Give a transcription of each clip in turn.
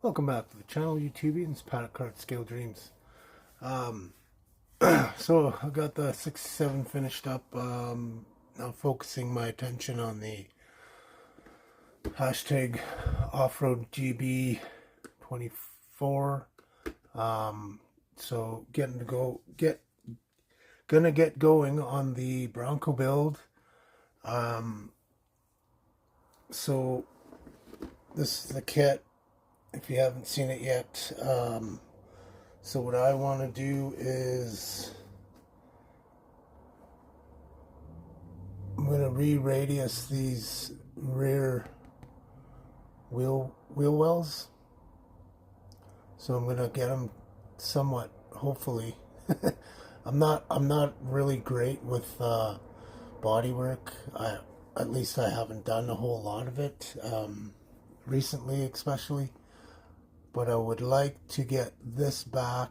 Welcome back to the channel, YouTubians. Paddock Cart Scale Dreams. So I got the 67 finished up. Now focusing my attention on the hashtag off-road GB 24. So gonna get going on the Bronco build. So this is the kit, if you haven't seen it yet. So what I want to do is I'm going to re-radius these rear wheel wells. So I'm going to get them somewhat, hopefully. I'm not really great with body work. At least I haven't done a whole lot of it recently, especially. But I would like to get this back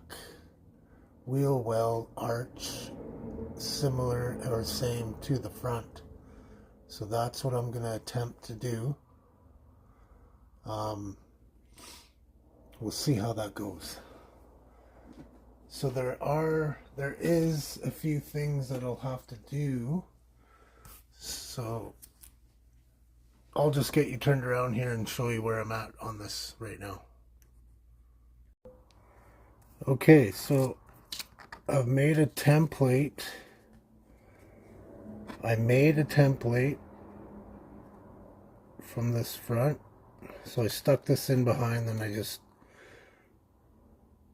wheel well arch similar or same to the front. So that's what I'm going to attempt to do. We'll see how that goes. So there is a few things that I'll have to do. So I'll just get you turned around here and show you where I'm at on this right now. Okay, so I've made a template. I made a template from this front. So I stuck this in behind, then I just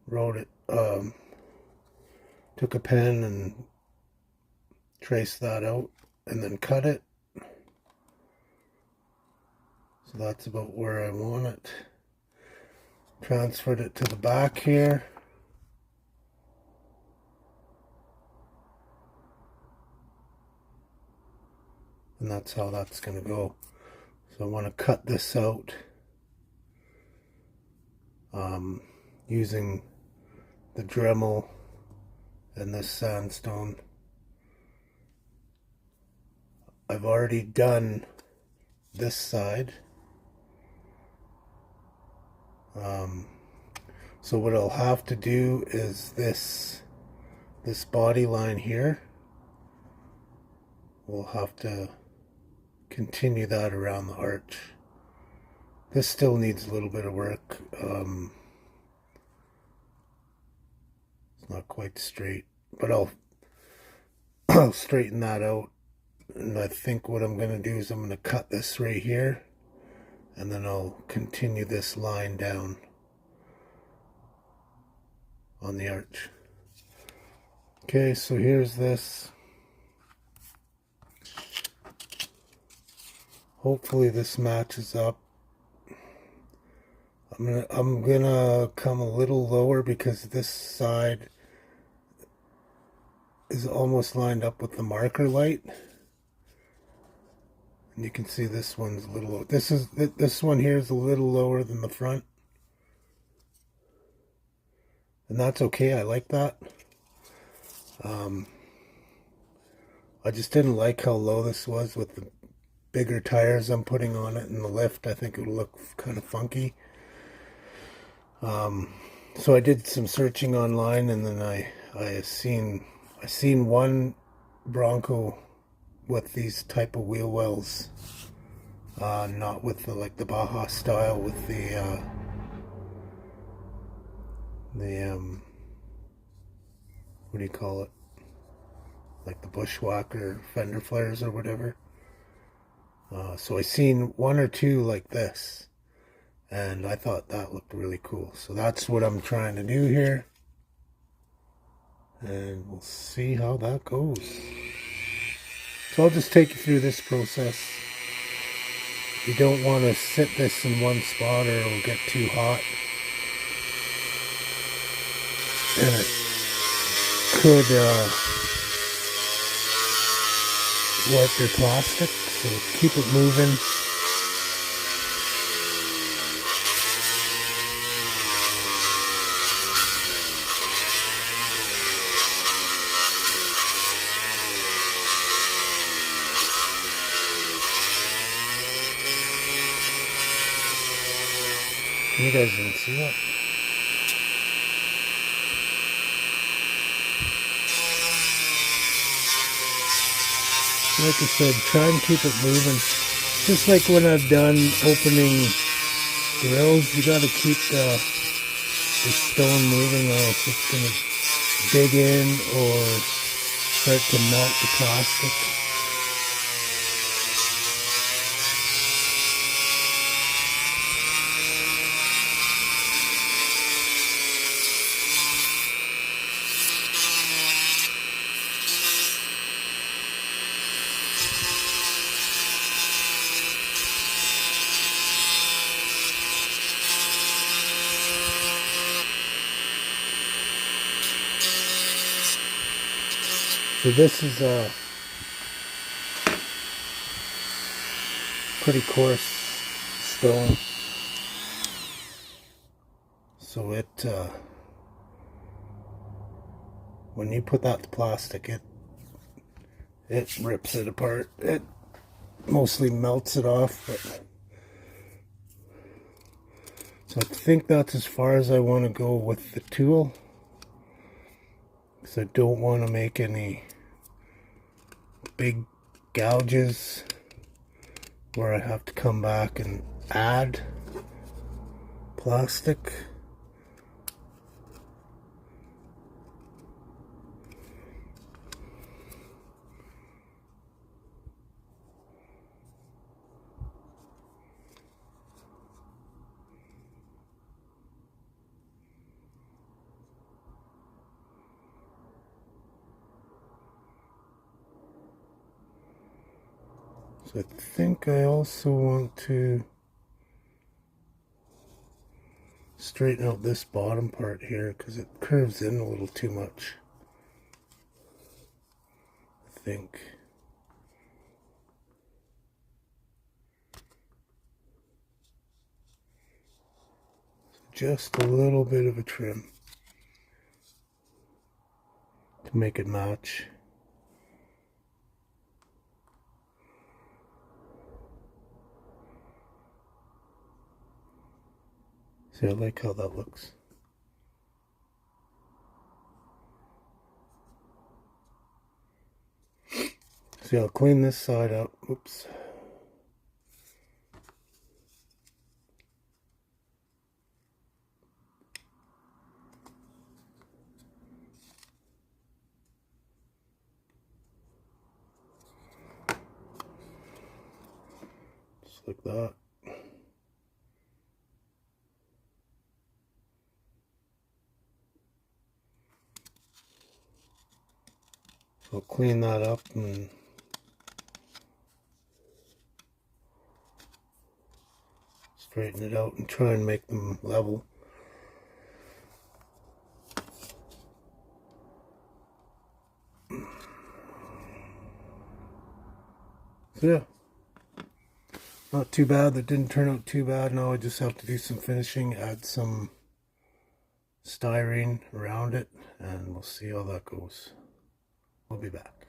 wrote it, took a pen and traced that out and then cut it. So that's about where I want it. Transferred it to the back here. And that's how that's going to go. So I want to cut this out using the Dremel and this sandstone. I've already done this side. So what I'll have to do is this body line here. We'll have to continue that around the arch. This still needs a little bit of work. It's not quite straight, but I'll straighten that out. And I think what I'm going to do is I'm going to cut this right here, and then I'll continue this line down on the arch. Okay, so here's this. Hopefully this matches up. I'm gonna come a little lower because this side is almost lined up with the marker light. And you can see this one's a little low. This one here is a little lower than the front. And that's okay, I like that. I just didn't like how low this was with the bigger tires I'm putting on it and the lift. I think it would look kind of funky. So I did some searching online, and then I seen one Bronco with these type of wheel wells, not with the like the Baja style with the what do you call it, like the bushwhacker fender flares or whatever. So I seen one or two like this, and I thought that looked really cool. So that's what I'm trying to do here, and we'll see how that goes. So I'll just take you through this process. You don't want to sit this in one spot or it'll get too hot. And could warp your plastic, so keep it moving. You guys didn't see that? Like I said, try and keep it moving. Just like when I've done opening grills, you gotta keep the stone moving or else it's gonna dig in or start to melt the plastic. So this is a pretty coarse stone. So it, when you put that to plastic, it rips it apart. It mostly melts it off, but so I think that's as far as I want to go with the tool, because I don't want to make any big gouges where I have to come back and add plastic. So I think I also want to straighten out this bottom part here because it curves in a little too much, I think. Just a little bit of a trim to make it match. See, I like how that looks. See, I'll clean this side up. Oops. Just like that. So I'll clean that up and straighten it out and try and make them level. So yeah, not too bad. That didn't turn out too bad. Now I just have to do some finishing, add some styrene around it, and we'll see how that goes. We'll be back.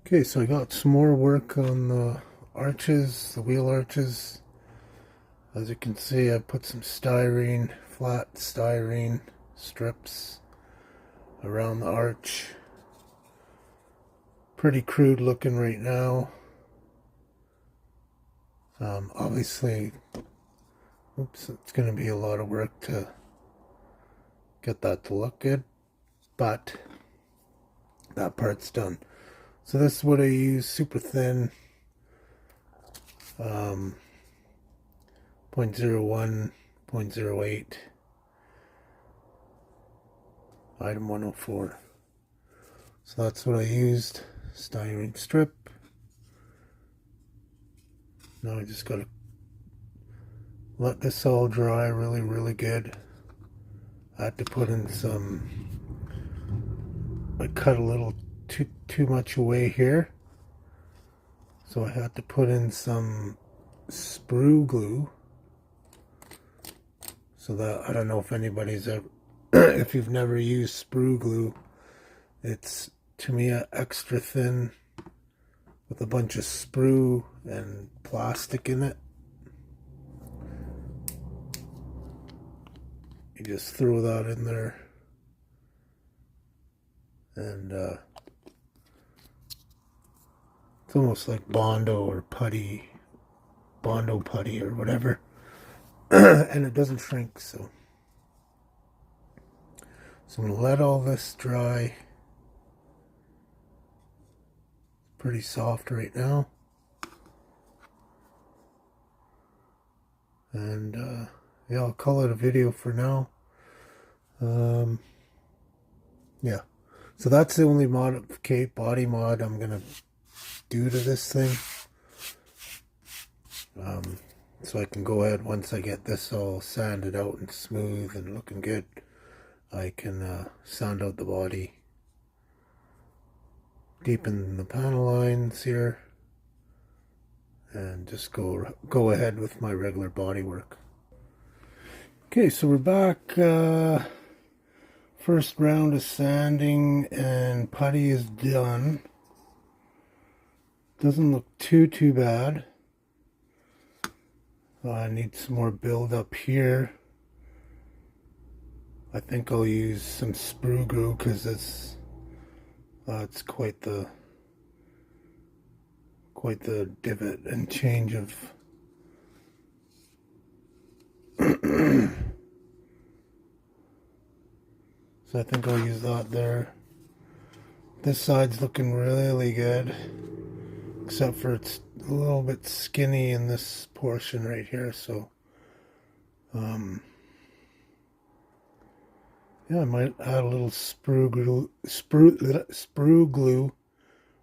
Okay, so I got some more work on the arches, the wheel arches. As you can see, I put some styrene, flat styrene strips around the arch. Pretty crude looking right now. Obviously, oops, it's going to be a lot of work to get that to look good, but that part's done. So this is what I use, super thin, 0.01, 0.08, item 104. So that's what I used, styrene strip. Now I just gotta let this all dry really good. I had to put in some I cut a little too much away here, so I had to put in some sprue glue. So that, I don't know if anybody's ever if you've never used sprue glue, it's to me extra thin with a bunch of sprue and plastic in it. You just throw that in there, and it's almost like Bondo or putty, Bondo putty or whatever, and it doesn't shrink. So I'm going to let all this dry. It's pretty soft right now, and yeah, I'll call it a video for now. Yeah, so that's the only body mod I'm gonna do to this thing. So I can go ahead, once I get this all sanded out and smooth and looking good, I can sand out the body, deepen the panel lines here, and just go ahead with my regular body work. Okay, so we're back. First round of sanding and putty is done. Doesn't look too bad. I need some more build up here. I think I'll use some sprue glue because it's quite the divot and change of so I think I'll use that there. This side's looking really good, except for it's a little bit skinny in this portion right here. So yeah, I might add a little sprue glue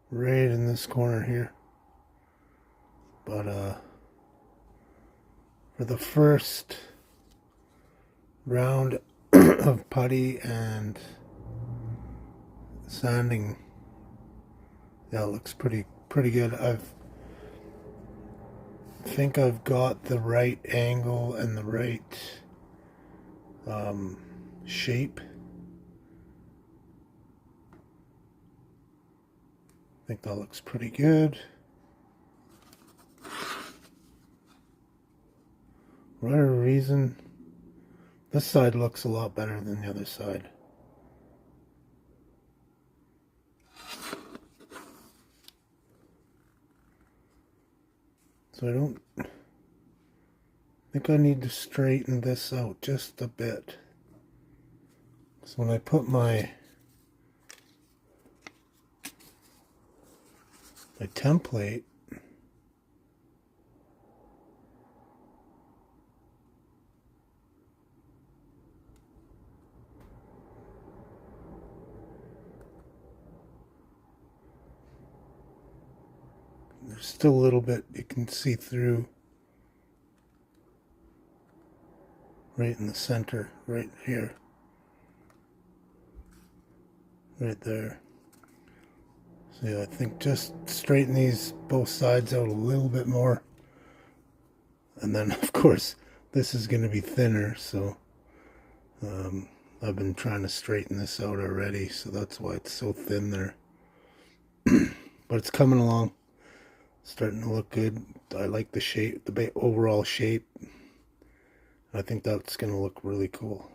right in this corner here. But for the first round of putty and sanding, yeah, it looks pretty good. I think I've got the right angle and the right shape. I think that looks pretty good. For whatever reason, this side looks a lot better than the other side. So I don't think I need to straighten this out just a bit. So when I put my template, there's still a little bit you can see through right in the center, right here, right there. So yeah, I think just straighten these both sides out a little bit more, and then of course this is going to be thinner, so I've been trying to straighten this out already, so that's why it's so thin there. But it's coming along, starting to look good. I like the shape, the overall shape. I think that's going to look really cool.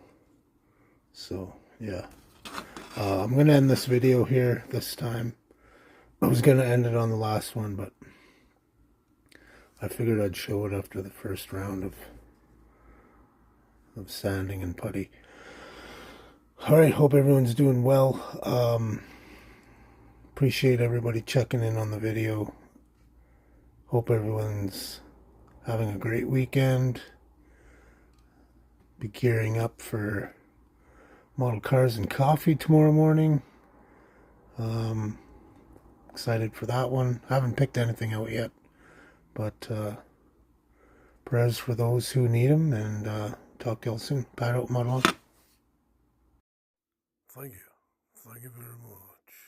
So yeah, I'm going to end this video here this time. I was going to end it on the last one, but I figured I'd show it after the first round of sanding and putty. Alright, hope everyone's doing well. Appreciate everybody checking in on the video. Hope everyone's having a great weekend. Be gearing up for Model Cars and Coffee tomorrow morning. Excited for that one. I haven't picked anything out yet, but prayers for those who need them, and talk to y'all soon. Pat out, Model On. Thank you very much.